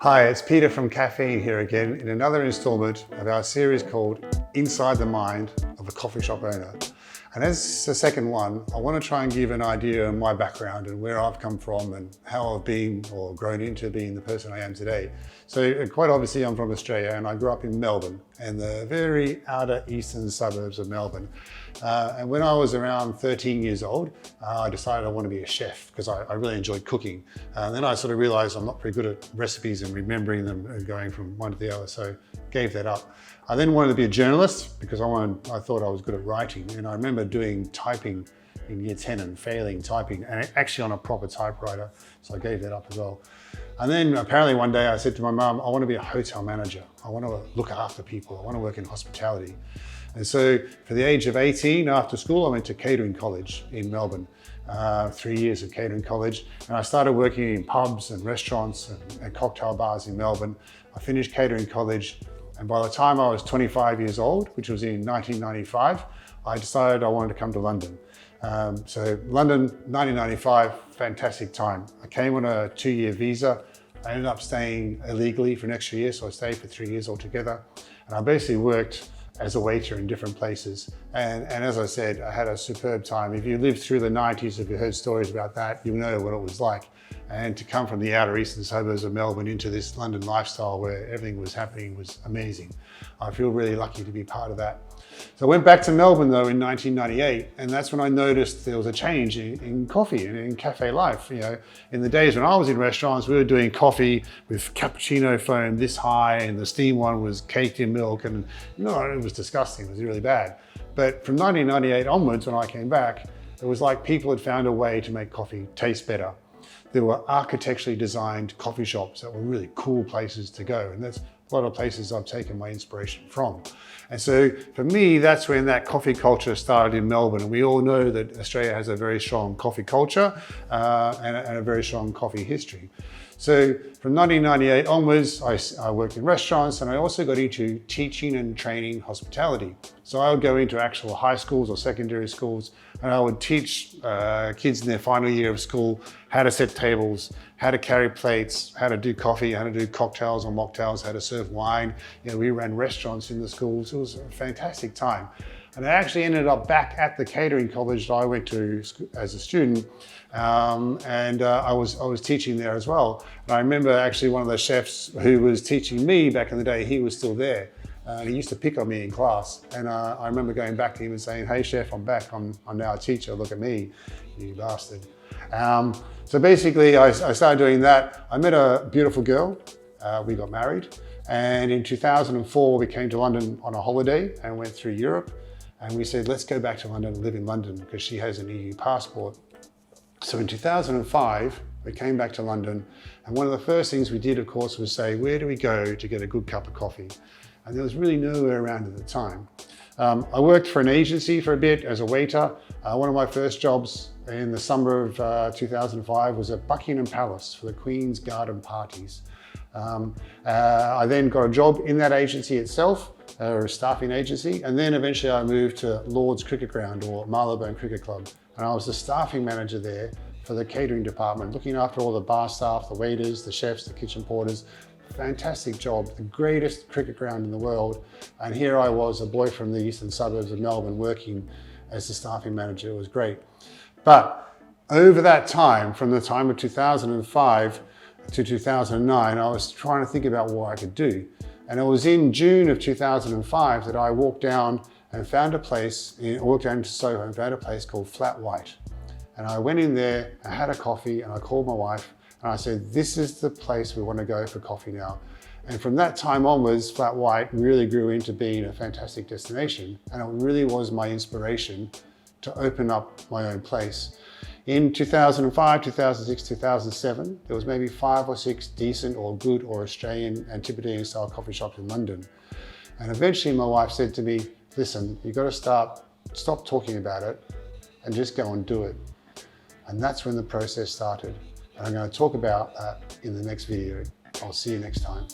Hi, it's Peter from Kaffeine here again in another installment of our series called Inside the Mind of a Coffee Shop Owner. And as the second one, I want to try and give an idea of my background and where I've come from and how I've been or grown into being the person I am today. So quite obviously I'm from Australia and I grew up in Melbourne, in the very outer eastern suburbs of Melbourne. And when I was around 13 years old, I decided I want to be a chef because I really enjoyed cooking. And then I sort of realized I'm not very good at recipes and remembering them and going from one to the other, so gave that up. I then wanted to be a journalist because I thought I was good at writing. And I remember doing typing in year 10 and failing typing, and actually on a proper typewriter, so I gave that up as well. And then apparently one day I said to my mum, I want to be a hotel manager. I want to look after people. I want to work in hospitality. And so for the age of 18, after school, I went to catering college in Melbourne, 3 years of catering college. And I started working in pubs and restaurants and cocktail bars in Melbourne. I finished catering college. And by the time I was 25 years old, which was in 1995, I decided I wanted to come to London. So London, 1995, fantastic time. I came on a 2-year visa. I ended up staying illegally for an extra year, so I stayed for 3 years altogether. And I basically worked as a waiter in different places. And as I said, I had a superb time. If you lived through the 90s, if you heard stories about that, you know what it was like. And to come from the outer eastern suburbs of Melbourne into this London lifestyle where everything was happening was amazing. I feel really lucky to be part of that. So I went back to Melbourne though in 1998, and that's when I noticed there was a change in coffee and in cafe life. You know, in the days when I was in restaurants, we were doing coffee with cappuccino foam this high, and the steam one was caked in milk, and it was disgusting. It was really bad. But from 1998 onwards, when I came back, it was like people had found a way to make coffee taste better. There were architecturally designed coffee shops that were really cool places to go, and that's a lot of places I've taken my inspiration from. And so for me, that's when that coffee culture started in Melbourne. And we all know that Australia has a very strong coffee culture and a very strong coffee history. So from 1998 onwards, I worked in restaurants, and I also got into teaching and training hospitality. So I would go into actual high schools or secondary schools, and I would teach kids in their final year of school how to set tables, how to carry plates, how to do coffee, how to do cocktails or mocktails, how to serve wine. We ran restaurants in the schools. It was a fantastic time. And I actually ended up back at the catering college that I went to as a student, and I was teaching there as well. And I remember actually one of the chefs who was teaching me back in the day, he was still there. He used to pick on me in class, and I remember going back to him and saying, "Hey chef, I'm back. I'm now a teacher. Look at me, you bastard." So basically, I started doing that. I met a beautiful girl. We got married, and in 2004 we came to London on a holiday and went through Europe. And we said, let's go back to London and live in London because she has an EU passport. So in 2005, we came back to London. And one of the first things we did, of course, was say, where do we go to get a good cup of coffee? And there was really nowhere around at the time. I worked for an agency for a bit as a waiter. One of my first jobs in the summer of 2005 was at Buckingham Palace for the Queen's Garden parties. I then got a job in that agency itself, or a staffing agency, and then eventually I moved to Lord's Cricket Ground or Marylebone Cricket Club, and I was the staffing manager there for the catering department, looking after all the bar staff, the waiters, the chefs, the kitchen porters. Fantastic job, the greatest cricket ground in the world, and here I was, a boy from the eastern suburbs of Melbourne, working as the staffing manager. It was great. But over that time, from the time of 2005 to 2009, I was trying to think about what I could do. And it was in June of 2005 that I walked down and found a place, walked down to Soho and found a place called Flat White. And I went in there, I had a coffee, and I called my wife and I said, this is the place we want to go for coffee now. And from that time onwards, Flat White really grew into being a fantastic destination. And it really was my inspiration to open up my own place. In 2005, 2006, 2007, there was maybe 5 or 6 decent or good or Australian Antipodean style coffee shops in London. And eventually my wife said to me, listen, you've got to stop talking about it and just go and do it. And that's when the process started. And I'm going to talk about that in the next video. I'll see you next time.